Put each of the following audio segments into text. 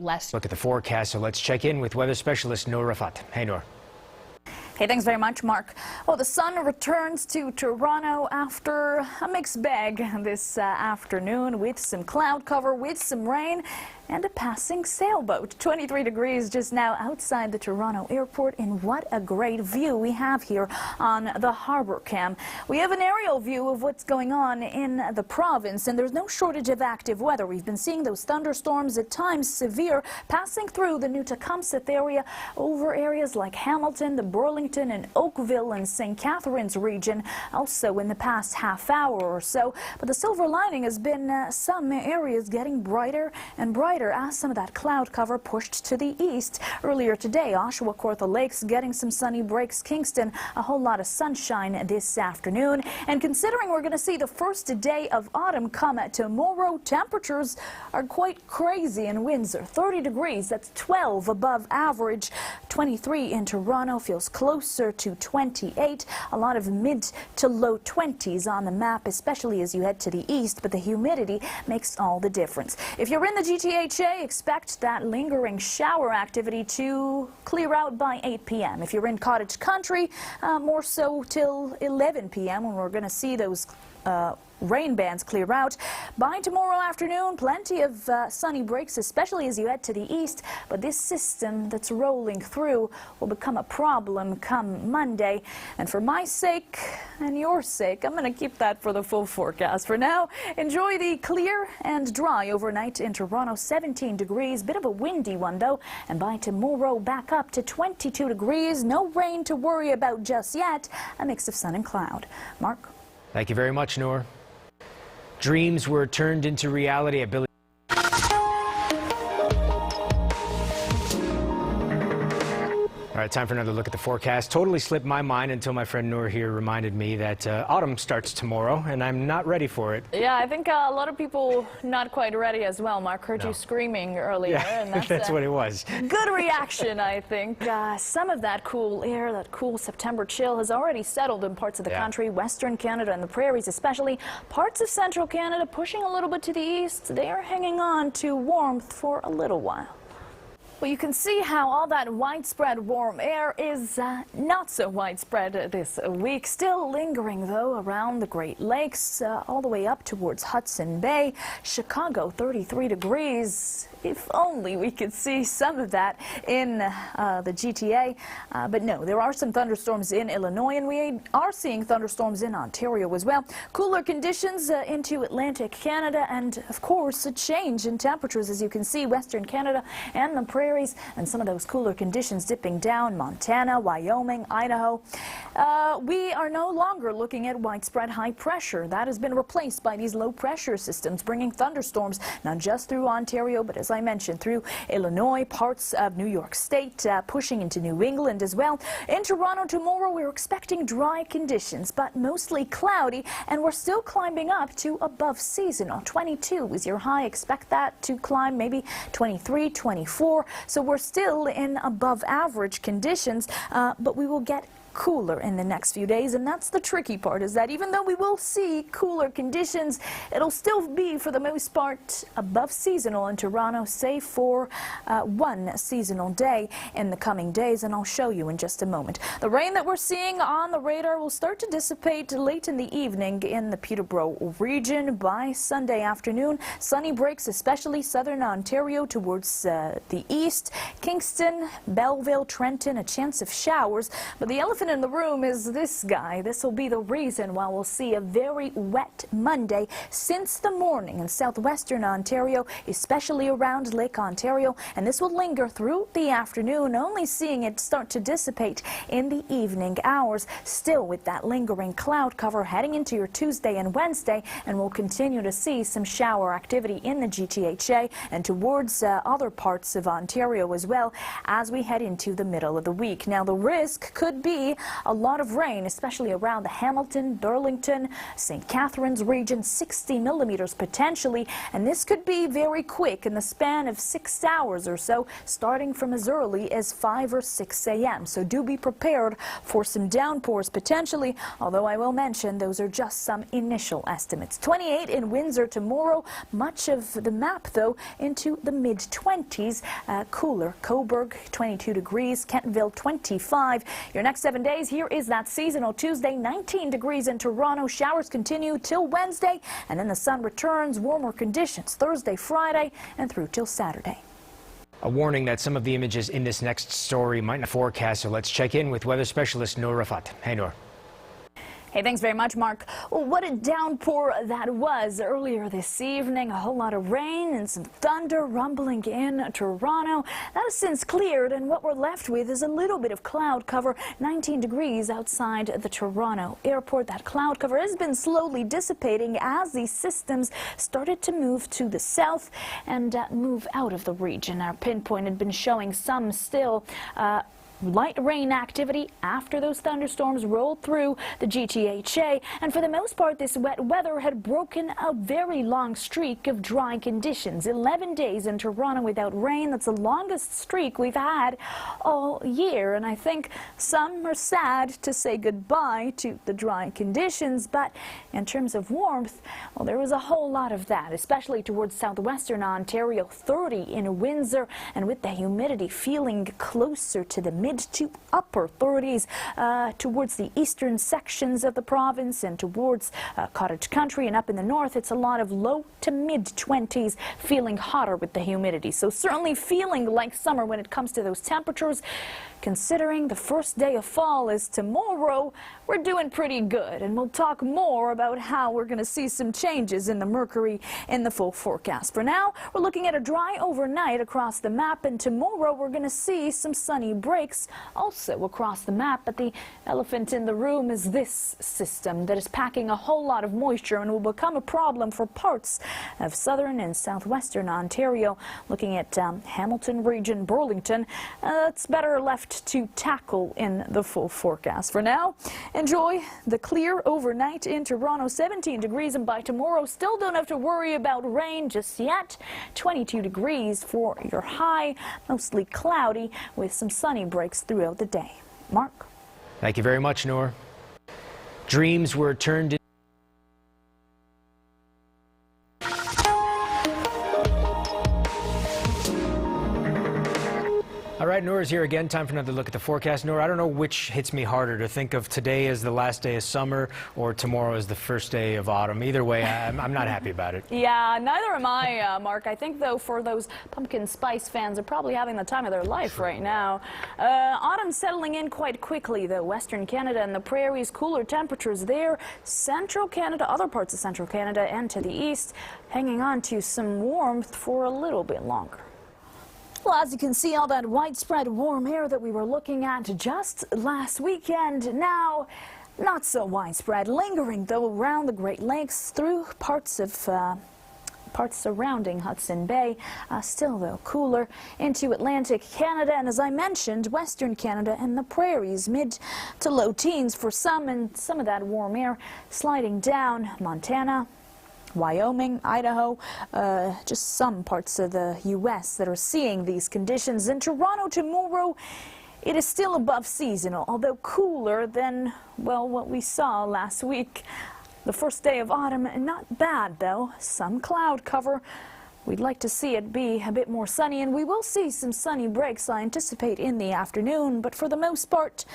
less. Look at the forecast, so let's check in with weather specialist Noor Rafat. Hey, Noor. Hey, thanks very much, Mark. Well, the sun returns to Toronto after a mixed bag this afternoon with some cloud cover, with some rain, and a passing sailboat. 23 degrees just now outside the Toronto airport, and what a great view we have here on the harbor cam. We have an aerial view of what's going on in the province, and there's no shortage of active weather. We've been seeing those thunderstorms, at times severe, passing through the New Tecumseth area over areas like Hamilton, the Burlington and Oakville and St. Catharines region, also in the past half hour or so. But the silver lining has been some areas getting brighter and brighter as some of that cloud cover pushed to the east. Earlier today, Oshawa, Kawartha Lakes getting some sunny breaks. Kingston, a whole lot of sunshine this afternoon. And considering we're going to see the first day of autumn come tomorrow, temperatures are quite crazy in Windsor. 30 degrees, that's 12 above average. 23 in Toronto, feels closer to 28. A lot of mid to low 20s on the map, especially as you head to the east, but the humidity makes all the difference. If you're in the GTHA, expect that lingering shower activity to clear out by 8 p.m. If you're in cottage country, more so till 11 p.m. when we're going to see those rain bands clear out. By tomorrow afternoon, plenty of sunny breaks, especially as you head to the east. But this system that's rolling through will become a problem come Monday. And for my sake and your sake, I'm going to keep that for the full forecast. For now, enjoy the clear and dry overnight in Toronto. 17 degrees, bit of a windy one though. And by tomorrow, back up to 22 degrees. No rain to worry about just yet. A mix of sun and cloud. Mark? Thank you very much, Noor. Dreams were turned into reality at Billy. All right, time for another look at the forecast. Totally slipped my mind until my friend Noor here reminded me that autumn starts tomorrow, and I'm not ready for it. Yeah, I think a lot of people not quite ready as well. Mark, heard you screaming earlier. Yeah, and that's what it was. Good reaction, I think. Some of that cool air, that cool September chill has already settled in parts of the country, Western Canada and the prairies especially. Parts of Central Canada pushing a little bit to the east. They are hanging on to warmth for a little while. Well, you can see how all that widespread warm air is not so widespread this week. Still lingering, though, around the Great Lakes, all the way up towards Hudson Bay. Chicago, 33 degrees. If only we could see some of that in the GTA. But no, there are some thunderstorms in Illinois, and we are seeing thunderstorms in Ontario as well. Cooler conditions into Atlantic Canada, and, of course, a change in temperatures, as you can see, Western Canada and the prairies, and some of those cooler conditions dipping down Montana, Wyoming, Idaho. We are no longer looking at widespread high pressure. That has been replaced by these low pressure systems, bringing thunderstorms not just through Ontario, but as I mentioned, through Illinois, parts of New York State, pushing into New England as well. In Toronto tomorrow, we're expecting dry conditions, but mostly cloudy, and we're still climbing up to above seasonal. 22 is your high. Expect that to climb maybe 23, 24. So we're still in above average conditions, but we will get cooler in the next few days, and that's the tricky part, is that even though we will see cooler conditions, it'll still be for the most part above seasonal in Toronto, save for one seasonal day in the coming days, and I'll show you in just a moment. The rain that we're seeing on the radar will start to dissipate late in the evening in the Peterborough region. By Sunday afternoon, sunny breaks, especially southern Ontario towards the east. Kingston, Belleville, Trenton, a chance of showers, but the elephant in the room is this guy. This will be the reason why we'll see a very wet Monday since the morning in southwestern Ontario, especially around Lake Ontario, and this will linger through the afternoon, only seeing it start to dissipate in the evening hours, still with that lingering cloud cover heading into your Tuesday and Wednesday, and we'll continue to see some shower activity in the GTHA and towards other parts of Ontario as well as we head into the middle of the week. Now, the risk could be a lot of rain, especially around the Hamilton, Burlington, St. Catharines region, 60 millimeters potentially, and this could be very quick in the span of 6 hours or so, starting from as early as 5 or 6 a.m. So do be prepared for some downpours potentially, although I will mention those are just some initial estimates. 28 in Windsor tomorrow, much of the map though into the mid-20s, cooler. Coburg 22 degrees, Kentville 25. Your next 7 days, here is that seasonal Tuesday, 19 degrees in Toronto. Showers continue till Wednesday, and then the sun returns. Warmer conditions Thursday, Friday, and through till Saturday. A warning that some of the images in this next story might not forecast, so let's check in with weather specialist Noor Rafat. Hey, Noor. Hey, thanks very much, Mark. Well, what a downpour that was earlier this evening. A whole lot of rain and some thunder rumbling in Toronto. That has since cleared, and what we're left with is a little bit of cloud cover. 19 degrees outside the Toronto airport. That cloud cover has been slowly dissipating as these systems started to move to the south and move out of the region. Our pinpoint had been showing some still light rain activity after those thunderstorms rolled through the GTHA, and for the most part this wet weather had broken a very long streak of dry conditions. 11 days in Toronto without rain. That's the longest streak we've had all year, and I think some are sad to say goodbye to the dry conditions, but in terms of warmth, well, there was a whole lot of that, especially towards southwestern Ontario. 30 in Windsor, and with the humidity feeling closer to the mid to upper 30s towards the eastern sections of the province and towards Cottage Country, and up in the north it's a lot of low to mid 20s, feeling hotter with the humidity. So certainly feeling like summer when it comes to those temperatures. Considering the first day of fall is tomorrow, we're doing pretty good, and we'll talk more about how we're going to see some changes in the mercury in the full forecast. For now, we're looking at a dry overnight across the map, and tomorrow we're going to see some sunny breaks also across the map. But the elephant in the room is this system that is packing a whole lot of moisture and will become a problem for parts of southern and southwestern Ontario. Looking at Hamilton region, Burlington, it's better left to tackle in the full forecast. For now, enjoy the clear overnight in Toronto, 17 degrees, and by tomorrow still don't have to worry about rain just yet. 22 degrees for your high, mostly cloudy with some sunny breaks throughout the day. Mark? Thank you very much, Noor. Dreams were turned into All right, Noor is here again. Time for another look at the forecast. Noor, I don't know which hits me harder, to think of today as the last day of summer or tomorrow as the first day of autumn. Either way, I'm not happy about it. Yeah, neither am I, Mark. I think, though, for those pumpkin spice fans, they're probably having the time of their life right now. Autumn settling in quite quickly, though. Western Canada and the prairies, cooler temperatures there. Central Canada, other parts of central Canada and to the east, hanging on to some warmth for a little bit longer. Well, as you can see, all that widespread warm air that we were looking at just last weekend, now not so widespread, lingering though around the Great Lakes through parts surrounding Hudson Bay, still though cooler into Atlantic Canada, and as I mentioned, Western Canada and the prairies, mid to low teens for some, and some of that warm air sliding down Montana, Wyoming, Idaho, just some parts of the U.S. that are seeing these conditions. In Toronto tomorrow, it is still above seasonal, although cooler than, well, what we saw last week. The first day of autumn, not bad though. Some cloud cover. We'd like to see it be a bit more sunny, and we will see some sunny breaks, I anticipate, in the afternoon, but for the most part,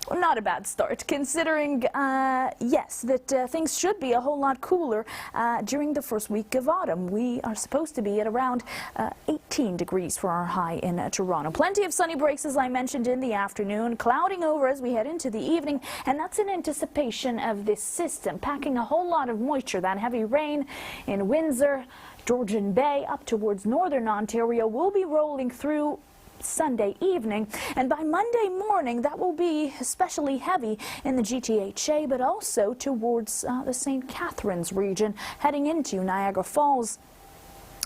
well, not a bad start, considering, yes, that things should be a whole lot cooler during the first week of autumn. We are supposed to be at around 18 degrees for our high in Toronto. Plenty of sunny breaks, as I mentioned, in the afternoon, clouding over as we head into the evening, and that's in anticipation of this system packing a whole lot of moisture. That heavy rain in Windsor, Georgian Bay, up towards northern Ontario will be rolling through Sunday evening, and by Monday morning that will be especially heavy in the GTHA, but also towards the St. Catharines region, heading into Niagara Falls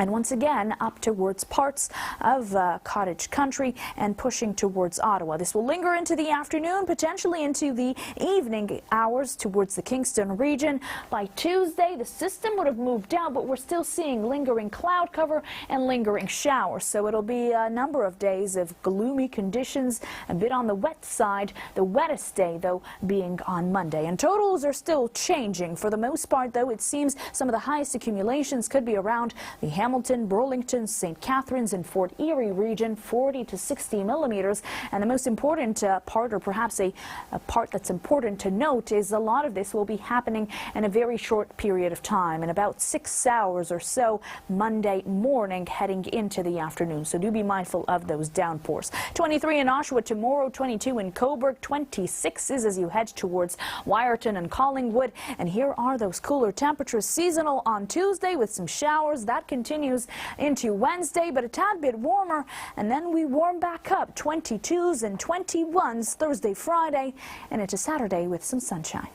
And once again, up towards parts of Cottage Country and pushing towards Ottawa. This will linger into the afternoon, potentially into the evening hours towards the Kingston region. By Tuesday, the system would have moved out, but we're still seeing lingering cloud cover and lingering showers. So it'll be a number of days of gloomy conditions, a bit on the wet side. The wettest day, though, being on Monday. And totals are still changing. For the most part, though, it seems some of the highest accumulations could be around the Hamilton, Burlington, St. Catharines, and Fort Erie region, 40 to 60 millimeters. And the most important part, or perhaps a part that's important to note, is a lot of this will be happening in a very short period of time, in about 6 hours or so, Monday morning heading into the afternoon. So do be mindful of those downpours. 23 in Oshawa tomorrow, 22 in Cobourg, 26s as you head towards Wyerton and Collingwood. And here are those cooler temperatures, seasonal on Tuesday with some showers. That continues into Wednesday, but a tad bit warmer, and then we warm back up, 22s and 21s Thursday, Friday, and into Saturday with some sunshine.